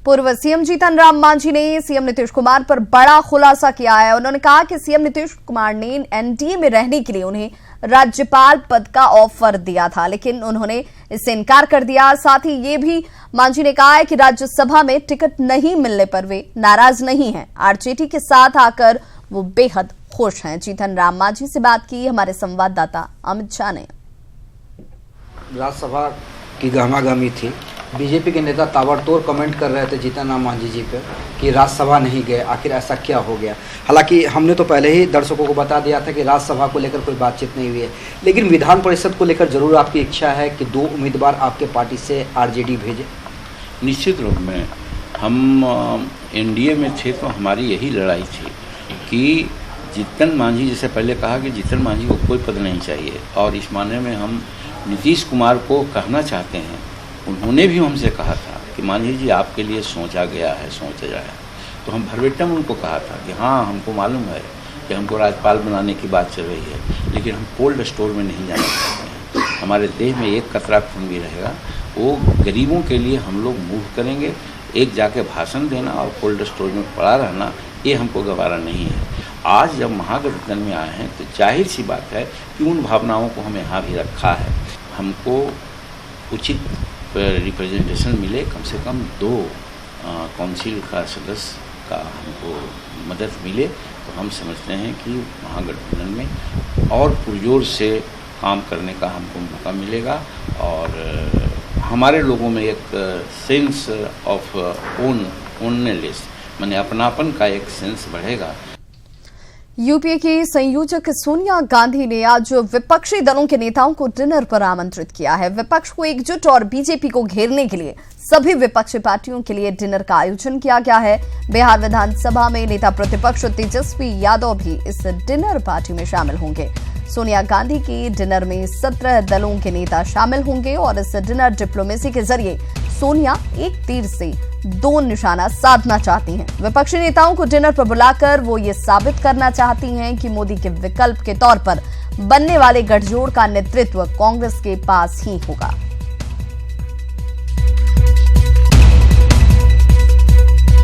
पूर्व सीएम जीतन राम मांझी ने सीएम नीतीश कुमार पर बड़ा खुलासा किया है। उन्होंने कहा कि सीएम नीतीश कुमार ने एनडीए में रहने के लिए उन्हें राज्यपाल पद का ऑफर दिया था, लेकिन उन्होंने इससे इनकार कर दिया। साथ ही ये भी मांझी ने कहा है कि राज्यसभा में टिकट नहीं मिलने पर वे नाराज नहीं हैं। आरजेडी के साथ आकर वो बेहद खुश हैं। जीतन राम मांझी से बात की हमारे संवाददाता अमित शाह ने। राज्यसभा की गहमागहमी थी। बीजेपी के नेता ताबड़तोड़ कमेंट कर रहे थे जीतन राम मांझी जी पे कि राज्यसभा नहीं गए, आखिर ऐसा क्या हो गया। हालांकि हमने तो पहले ही दर्शकों को बता दिया था कि राज्यसभा को लेकर कोई बातचीत नहीं हुई है, लेकिन विधान परिषद को लेकर जरूर आपकी इच्छा है कि 2 उम्मीदवार आपके पार्टी से आरजेडी भेजे। निश्चित रूप में हम एनडीए में थे तो हमारी यही लड़ाई थी कि जीतन मांझी, जैसे पहले कहा कि जीतन मांझी को कोई पद नहीं चाहिए, और इस मायने में हम नीतीश कुमार को कहना चाहते हैं। उन्होंने भी हमसे कहा था कि मांझी जी आपके लिए सोचा गया है। तो हम भरवेट्टम उनको कहा था कि हाँ, हमको मालूम है कि हमको राज्यपाल बनाने की बात चल रही है, लेकिन हम कोल्ड स्टोर में नहीं जाना चाहते हैं। हमारे देश में एक कतरा खून भी रहेगा, वो गरीबों के लिए हम लोग मूव करेंगे। एक जाके भाषण देना और कोल्ड स्टोर में पड़ा रहना, ये हमको गवारा नहीं है। आज जब महागठबंधन में आए हैं तो जाहिर सी बात है कि उन भावनाओं को हम यहाँ भी रखा है। हमको उचित रिप्रेजेंटेशन मिले, कम से कम 2 काउंसिल का सदस्य का हमको मदद मिले, तो हम समझते हैं कि महागठबंधन में और पुरजोर से काम करने का हमको मौका मिलेगा और हमारे लोगों में एक सेंस ऑफ ओननेस, माने अपनापन का एक सेंस बढ़ेगा। यूपीए की संयोजक सोनिया गांधी ने आज विपक्षी दलों के नेताओं को डिनर पर आमंत्रित किया है। विपक्ष को एकजुट और बीजेपी को घेरने के लिए सभी विपक्षी पार्टियों के लिए डिनर का आयोजन किया गया है। बिहार विधानसभा में नेता प्रतिपक्ष तेजस्वी यादव भी इस डिनर पार्टी में शामिल होंगे। सोनिया गांधी की डिनर में 17 दलों के नेता शामिल होंगे और इस डिनर डिप्लोमेसी के जरिए सोनिया एक तीर से 2 निशाना साधना चाहती हैं। विपक्षी नेताओं को डिनर पर बुलाकर वो ये साबित करना चाहती हैं कि मोदी के विकल्प के तौर पर बनने वाले गठजोड़ का नेतृत्व कांग्रेस के पास ही होगा।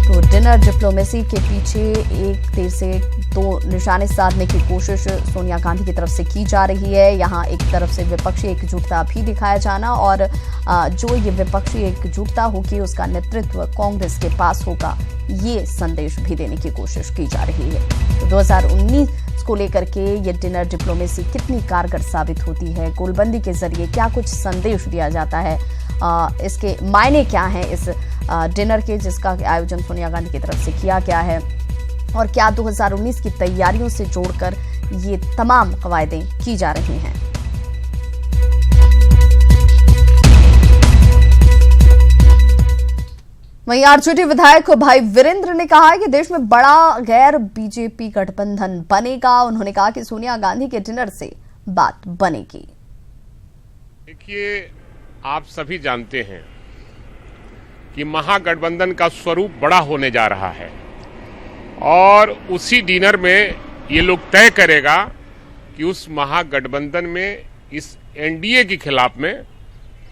तो डिनर डिप्लोमेसी के पीछे एक तीर से 2 निशाने साधने की कोशिश सोनिया गांधी की तरफ से की जा रही है। यहाँ एक तरफ से विपक्षी एकजुटता भी दिखाया जाना और जो ये विपक्षी एकजुटता होगी उसका नेतृत्व कांग्रेस के पास होगा, ये संदेश भी देने की कोशिश की जा रही है। तो 2019 को लेकर के ये डिनर डिप्लोमेसी कितनी कारगर साबित होती है, गोलबंदी के जरिए क्या कुछ संदेश दिया जाता है, इसके मायने क्या हैं इस डिनर के जिसका आयोजन सोनिया गांधी की तरफ से किया गया है, और क्या 2019 की तैयारियों से जोड़कर ये तमाम कवायदें की जा रही हैं। वहीं आरजेडी विधायक भाई वीरेंद्र ने कहा है कि देश में बड़ा गैर बीजेपी गठबंधन बनेगा। उन्होंने कहा कि सोनिया गांधी के डिनर से बात बनेगी। देखिए, आप सभी जानते हैं कि महागठबंधन का स्वरूप बड़ा होने जा रहा है और उसी डिनर में ये लोग तय करेगा कि उस महागठबंधन में इस एनडीए के खिलाफ में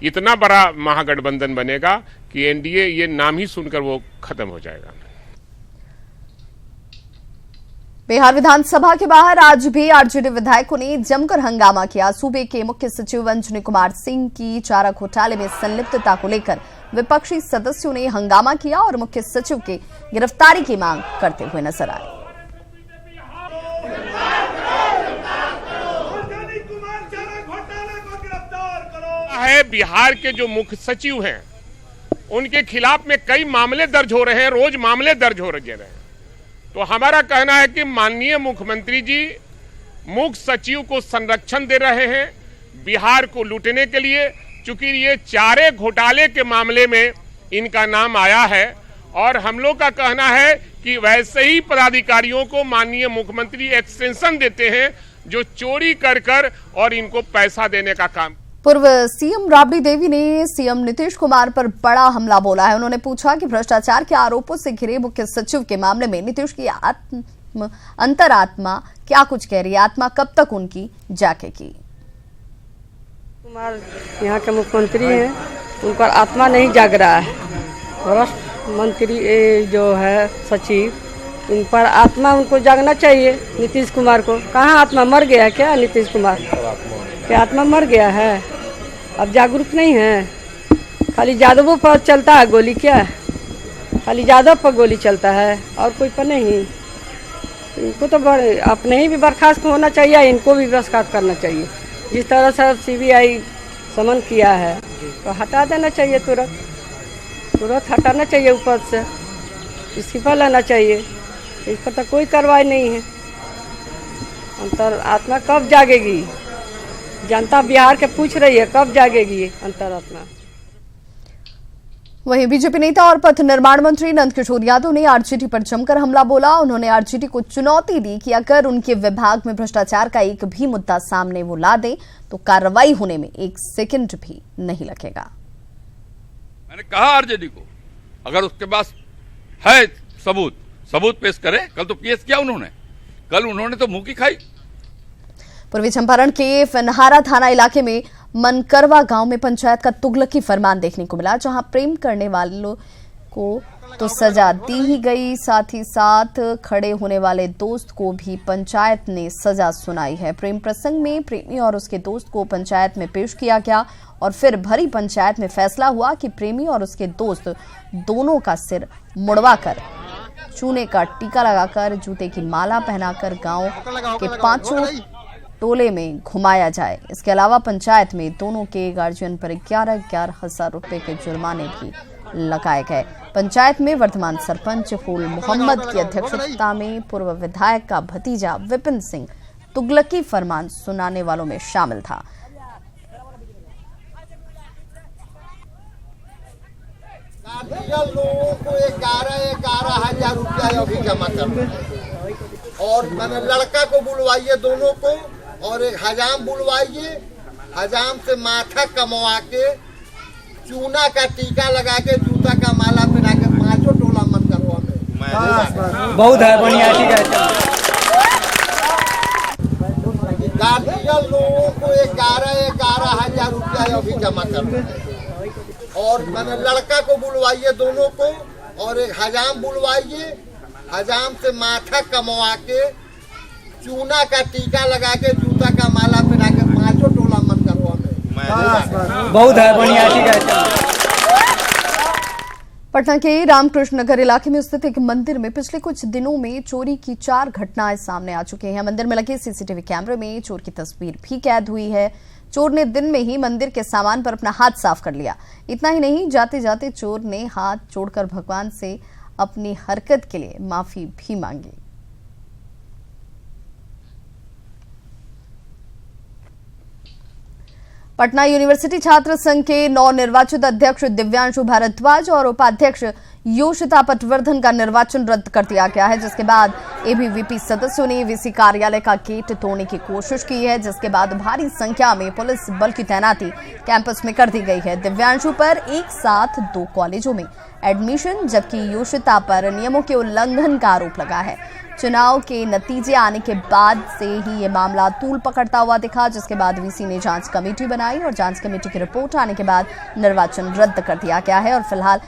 इतना बड़ा महागठबंधन बनेगा कि एनडीए ये नाम ही सुनकर वो खत्म हो जाएगा। बिहार विधानसभा के बाहर आज भी आरजेडी विधायकों ने जमकर हंगामा किया। सूबे के मुख्य सचिव अंजनी कुमार सिंह की चारा घोटाले में संलिप्तता को लेकर विपक्षी सदस्यों ने हंगामा किया और मुख्य सचिव के गिरफ्तारी की मांग करते हुए नजर आए। बिहार के जो मुख्य सचिव हैं उनके खिलाफ में कई मामले दर्ज हो रहे हैं, रोज मामले दर्ज हो रहे हैं। तो हमारा कहना है कि माननीय मुख्यमंत्री जी मुख्य सचिव को संरक्षण दे रहे हैं बिहार को लूटने के लिए, चूंकि ये चारे घोटाले के मामले में इनका नाम आया है और हम लोग का कहना है कि वैसे ही पदाधिकारियों को माननीय मुख्यमंत्री एक्सटेंशन देते हैं जो चोरी कर और इनको पैसा देने का काम। पूर्व सीएम राबड़ी देवी ने सीएम नीतीश कुमार पर बड़ा हमला बोला है। उन्होंने पूछा कि भ्रष्टाचार के आरोपों से घिरे मुख्य सचिव के मामले में नीतीश की अंतरात्मा क्या कुछ कह रही है, आत्मा कब तक उनकी जागेगी। कुमार यहाँ के मुख्यमंत्री हैं, उनका आत्मा नहीं जाग रहा है, मंत्री जो है सचिव, इन पर आत्मा उनको जागना चाहिए। नीतीश कुमार को कहाँ आत्मा मर गया है क्या? नीतीश कुमार क्या आत्मा मर गया है? अब जागरूक नहीं है। खाली यादवों पर चलता है गोली क्या? खाली यादव पर गोली चलता है और कोई पर नहीं। इनको तो अपने ही भी बर्खास्त होना चाहिए, इनको भी बर्खास्त करना चाहिए। जिस तरह से CBI समन किया है तो हटा देना चाहिए, तुरंत हटाना चाहिए ऊपर से, इस्तीफा लेना चाहिए। इस पर तो कोई कार्रवाई नहीं है। अंतरात्मा कब जागेगी? जनता बिहार के पूछ रही है कब जागेगी अंतरात्मा। वहीं बीजेपी नेता और पथ निर्माण मंत्री नंदकिशोर यादव ने आरजेडी पर जमकर हमला बोला। उन्होंने आरजेडी को चुनौती दी कि अगर उनके विभाग में भ्रष्टाचार का एक भी मुद्दा सामने वो ला दे तो कार्रवाई होने में 1 सेकंड भी नहीं लगेगा। मैंने कहा आरजेडी को अगर उसके पास है सबूत पेश करे। कल तो पेश किया उन्होंने तो मुंह की खाई। पूर्वी चंपारण के फनहारा थाना इलाके में मनकरवा गांव में पंचायत का तुगलकी फरमान देखने को मिला, जहां प्रेम करने वालों को तो सजा दी ही गई, साथ ही साथ खड़े होने वाले दोस्त को भी पंचायत ने सजा सुनाई है। प्रेम प्रसंग में प्रेमी और उसके दोस्त को पंचायत में पेश किया गया और फिर भरी पंचायत में फैसला हुआ कि प्रेमी और उसके दोस्त दोनों का सिर मुड़वाकर, चूने का टीका लगाकर, जूते की माला पहनाकर गांव के 5 टोले में घुमाया जाए। इसके अलावा पंचायत में दोनों के गार्जियन पर 11,11 हजार रुपए के जुर्माने भी लगाए गए। पंचायत में वर्तमान सरपंच फूल मोहम्मद की अध्यक्षता में पूर्व विधायक का भतीजा विपिन सिंह तुगलकी फरमान सुनाने वालों में शामिल था। लोगों को 11,11 हजार रुपया अभी जमा करना और मैंने लड़का को बुलवाइए दोनों को और एक हजाम बुलवाइए। हजाम से माथा कमवा के, चूना का टीका लगा के, जूता का माला पहना के 5 टोला मन करवा में बहुत है बढ़िया। ठीक है, गार्जियन लोगों को 11,11 हजार रुपया अभी जमा करना और मैंने लड़का को बुलवाइए दोनों को और एक हजाम बुलवाइए। हजाम से माथा कमवा के, चूना का टीका लगा के, जूता का माला पहना के 5 टोला मन करवा में बहुत है बढ़िया। ठीक है। पटना के रामकृष्ण नगर इलाके में स्थित एक मंदिर में पिछले कुछ दिनों में चोरी की 4 घटनाएं सामने आ चुकी हैं। मंदिर में लगे सीसीटीवी कैमरे में चोर की तस्वीर भी कैद हुई है। चोर ने दिन में ही मंदिर के सामान पर अपना हाथ साफ कर लिया। इतना ही नहीं, जाते जाते चोर ने हाथ जोड़कर भगवान से अपनी हरकत के लिए माफी भी मांगी। पटना यूनिवर्सिटी छात्र संघ के नवनिर्वाचित अध्यक्ष दिव्यांशु भारद्वाज और उपाध्यक्ष योशिता पटवर्धन का निर्वाचन रद्द कर दिया गया है, जिसके बाद एबीवीपी सदस्यों ने वीसी कार्यालय का गेट तोड़ने की कोशिश की है, जिसके बाद भारी संख्या में पुलिस बल की तैनाती कैंपस में कर दी गई है। दिव्यांशु पर एक साथ 2 कॉलेजों में एडमिशन जबकि योशिता पर नियमों के उल्लंघन का आरोप लगा है। चुनाव के नतीजे आने के बाद से ही ये मामला तूल पकड़ता हुआ दिखा, जिसके बाद वीसी ने जांच कमेटी बनाई और जांच कमेटी की रिपोर्ट आने के बाद निर्वाचन रद्द कर दिया गया है और फिलहाल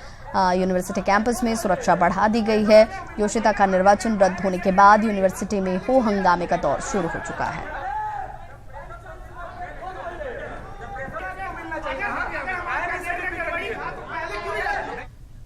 यूनिवर्सिटी कैंपस में सुरक्षा बढ़ा दी गई है। योशिता का निर्वाचन रद्द होने के बाद यूनिवर्सिटी में हो हंगामे का दौर शुरू हो चुका है।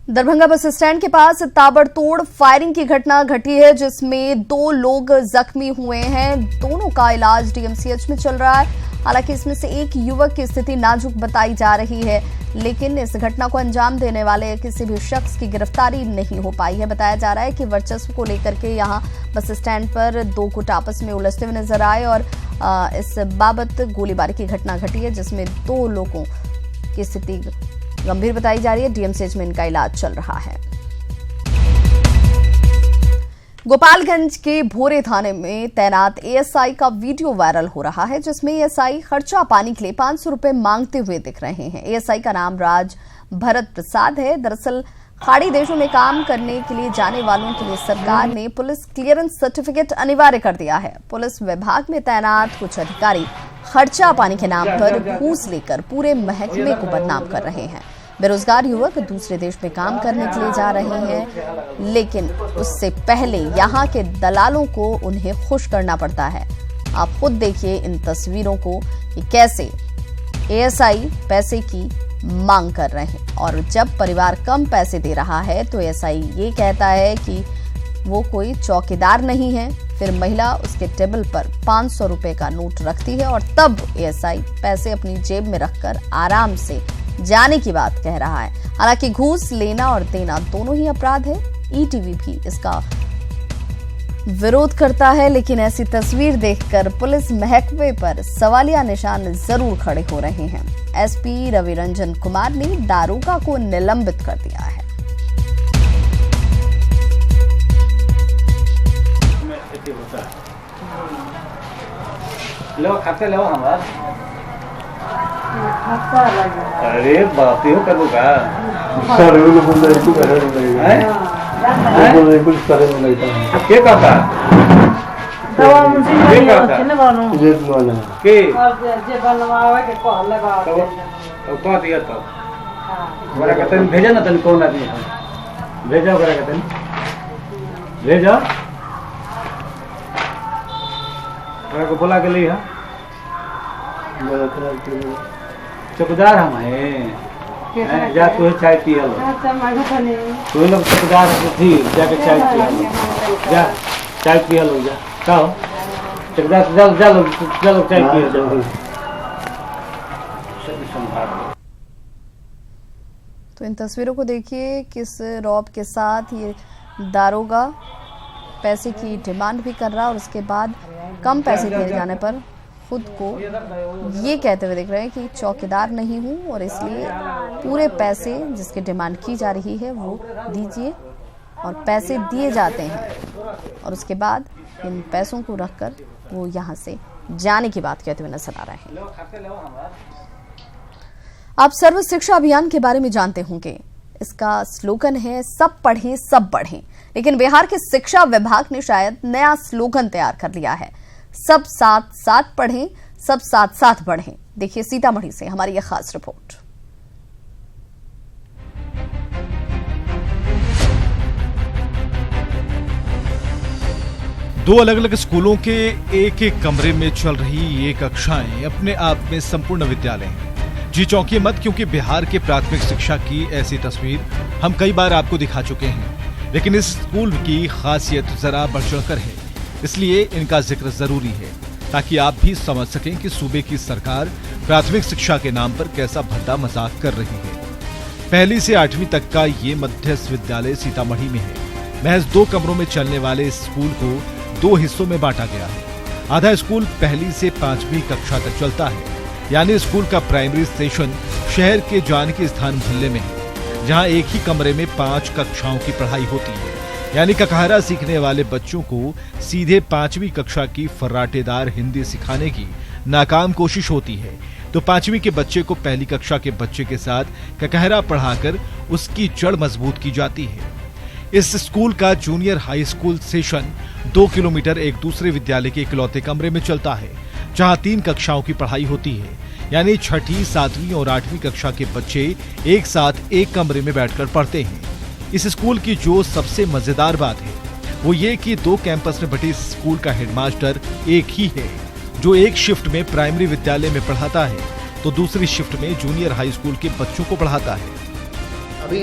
दरभंगा बस स्टैंड के पास ताबड़तोड़ फायरिंग की घटना घटी है, जिसमें 2 लोग जख्मी हुए हैं। दोनों का इलाज डीएमसीएच में चल रहा है। हालांकि इसमें से एक युवक की स्थिति नाजुक बताई जा रही है, लेकिन इस घटना को अंजाम देने वाले किसी भी शख्स की गिरफ्तारी नहीं हो पाई है। बताया जा रहा है कि वर्चस्व को लेकर के यहां बस स्टैंड पर 2 गुट आपस में उलझते हुए नजर आए और इस बाबत गोलीबारी की घटना घटी है, जिसमें 2 लोगों की स्थिति गंभीर बताई जा रही है। डीएमसीएच में इनका इलाज चल रहा है। गोपालगंज के भोरे थाने में तैनात एएसआई का वीडियो वायरल हो रहा है, जिसमें एएसआई खर्चा पाने के लिए 500 रुपए मांगते हुए दिख रहे हैं। एएसआई का नाम राज भरत प्रसाद है। दरअसल खाड़ी देशों में काम करने के लिए जाने वालों के लिए सरकार ने पुलिस क्लियरेंस सर्टिफिकेट अनिवार्य कर दिया है। पुलिस विभाग में तैनात कुछ अधिकारी खर्चा पाने के नाम पर घूस लेकर पूरे महकमे को बदनाम कर रहे हैं। बेरोजगार युवक दूसरे देश में काम करने के लिए जा रहे हैं, लेकिन उससे पहले यहाँ के दलालों को उन्हें खुश करना पड़ता है। आप खुद देखिए इन तस्वीरों को कि कैसे एएसआई पैसे की मांग कर रहे हैं, और जब परिवार कम पैसे दे रहा है तो एएसआई ये कहता है कि वो कोई चौकीदार नहीं है। फिर महिला उसके टेबल पर 500 रुपए का नोट रखती है और तब एएसआई पैसे अपनी जेब में रखकर आराम से जाने की बात कह रहा है। हालांकि घूस लेना और देना दोनों ही अपराध है। ईटीवी भी इसका विरोध करता है, लेकिन ऐसी तस्वीर देखकर पुलिस महकमे पर सवालिया निशान जरूर खड़े हो रहे हैं। एसपी रवि रंजन कुमार ने दारोगा को निलंबित कर दिया है। लो खाते लो हमार अरे बात यो करू का सर वो बोल रहे तू कह रहे हैं वो बोल रहे कुछ करे नहीं था के कहता दवा मुझे नहीं कहता किने बानो जे बानो के जे बनवावे के कहल लगा तो कह दिया तो बड़ा कहते भेजा ना तन कौन आदमी भेजा बड़ा कहते भेजा को बोला के लिए चौकीदार हम है जा तू चाय पिया लो तू लोग चौकीदार थी जाके चाय पिया लो जा चाय पिया लो जा कहो चौकीदार जा लो चाय पिया लो। तो इन तस्वीरों को देखिए किस रौब के साथ ये दारोगा पैसे की डिमांड भी कर रहा और उसके बाद कम पैसे दिए जाने पर खुद को ये कहते हुए दिख रहे हैं कि चौकीदार नहीं हूं और इसलिए पूरे पैसे जिसकी डिमांड की जा रही है वो दीजिए, और पैसे दिए जाते हैं और उसके बाद इन पैसों को रखकर वो यहां से जाने की बात कहते हुए नजर आ रहे हैं। आप सर्व शिक्षा अभियान के बारे में जानते होंगे। इसका स्लोगन है सब पढ़ें सब बढ़ें, लेकिन बिहार के शिक्षा विभाग ने शायद नया स्लोगन तैयार कर लिया है, सब साथ साथ पढ़ें सब साथ साथ बढ़ें। देखिए सीतामढ़ी से हमारी यह खास रिपोर्ट। दो अलग अलग स्कूलों के एक एक कमरे में चल रही ये कक्षाएं अपने आप में संपूर्ण विद्यालय हैं। जी चौंकिए मत, क्योंकि बिहार के प्राथमिक शिक्षा की ऐसी तस्वीर हम कई बार आपको दिखा चुके हैं, लेकिन इस स्कूल की खासियत जरा बढ़ चढ़कर है, इसलिए इनका जिक्र जरूरी है ताकि आप भी समझ सकें कि सूबे की सरकार प्राथमिक शिक्षा के नाम पर कैसा भद्दा मजाक कर रही है। पहली से 8वीं तक का ये मध्यस्थ विद्यालय सीतामढ़ी में है। महज 2 कमरों में चलने वाले इस स्कूल को 2 हिस्सों में बांटा गया है। आधा स्कूल पहली से 5वीं कक्षा तक चलता है, यानी स्कूल का प्राइमरी सेशन शहर के जानकी स्थान मोहल्ले में है, जहां एक ही कमरे में 5 कक्षाओं की पढ़ाई होती है। यानी ककहरा सीखने वाले बच्चों को सीधे 5वीं कक्षा की फर्राटेदार हिंदी सिखाने की नाकाम कोशिश होती है, तो 5वीं के बच्चे को पहली कक्षा के बच्चे के साथ ककहरा पढ़ाकर उसकी जड़ मजबूत की जाती है। इस स्कूल का junior high school session 2 kilometre एक दूसरे विद्यालय के इकलौते कमरे में चलता है, जहां 3 कक्षाओं की पढ़ाई होती है। यानी 6ठी, 7वीं और 8वीं कक्षा के बच्चे एक साथ एक कमरे में बैठकर पढ़ते हैं। इस स्कूल की जो सबसे मजेदार बात है वो ये कि 2 कैंपस में बटे इस स्कूल का हेडमास्टर एक ही है, जो एक शिफ्ट में प्राइमरी विद्यालय में पढ़ाता है तो दूसरी शिफ्ट में जूनियर हाई स्कूल के बच्चों को पढ़ाता है।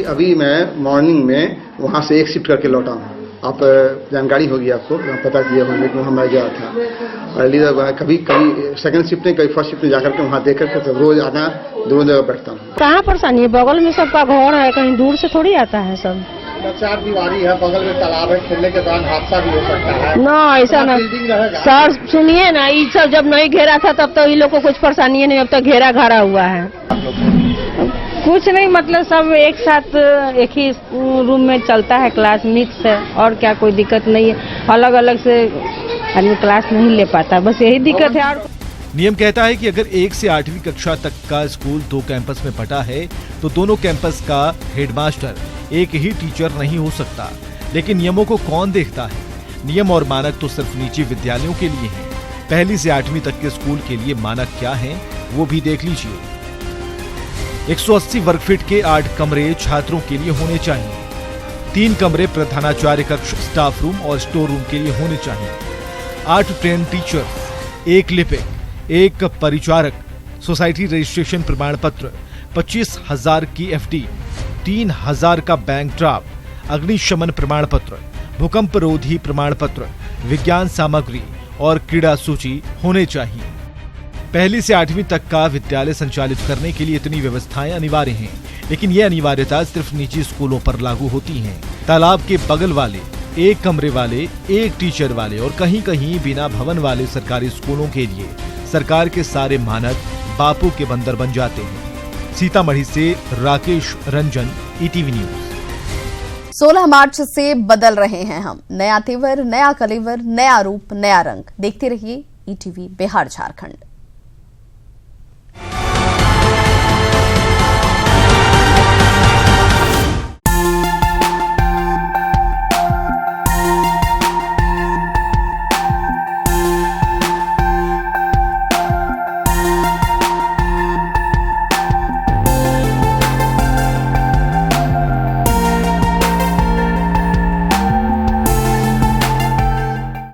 अभी मैं मॉर्निंग में वहाँ से एक शिफ्ट करके लौटा हूँ। आप जानकारी होगी आपको, पता किया होंगे कि वहाँ मैं गया था और कभी सेकंड शिफ्ट में, कभी फर्स्ट शिफ्ट में जाकर के वहाँ देख करके तो रोज आना दोनों जगह बैठता हूँ। कहाँ परेशानी है? बगल में सबका घर है, कहीं दूर से थोड़ी आता है सब। 4 दीवारी है, बगल में तालाब है, खेलने के दौरान हादसा भी हो सकता है। ना ऐसा ना सर, सुनिए ना, ये सब जब नहीं घेरा था तब तो इन लोग को कुछ परेशानी नहीं, अब तो घेरा घारा हुआ है। कुछ नहीं, मतलब सब एक साथ एक ही रूम में चलता है, क्लास मिक्स है, और क्या कोई दिक्कत नहीं है। अलग अलग से आदमी क्लास नहीं ले पाता, बस यही दिक्कत है। और नियम कहता है कि अगर 1 से 8वीं कक्षा तक का स्कूल 2 कैंपस में बटा है तो दोनों कैंपस का हेडमास्टर एक ही टीचर नहीं हो सकता। लेकिन नियमों को कौन देखता है? नियम और मानक तो सिर्फ निजी विद्यालयों के लिए हैं। पहली से 8वीं तक के स्कूल के लिए मानक क्या हैं वो भी देख लीजिए। 180 वर्ग फीट के 8 कमरे छात्रों के लिए होने चाहिए। 3 कमरे प्रधानाचार्य कक्ष, स्टाफ रूम और स्टोर रूम के लिए होने चाहिए। 8 ट्रेन टीचर, 1 लिपिक, 1 परिचारक, सोसाइटी रजिस्ट्रेशन प्रमाण पत्र, 25,000 की एफडी, 3,000 का बैंक ड्राफ्ट, अग्निशमन प्रमाण पत्र, भूकंप रोधी प्रमाण पत्र, विज्ञान सामग्री और क्रीड़ा सूची होने चाहिए। पहली से 8वीं तक का विद्यालय संचालित करने के लिए इतनी व्यवस्थाएं अनिवार्य हैं, लेकिन ये अनिवार्यता सिर्फ निजी स्कूलों पर लागू होती हैं। तालाब के बगल वाले, 1 कमरे वाले, 1 टीचर वाले और कहीं कहीं बिना भवन वाले सरकारी स्कूलों के लिए सरकार के सारे मानक बापू के बंदर बन जाते हैं। सीतामढ़ी से राकेश रंजन, ईटीवी न्यूज। 16 मार्च से बदल रहे हैं हम, नया तेवर, नया कलेवर, नया रूप, नया रंग। देखते रहिए ईटीवी बिहार झारखंड।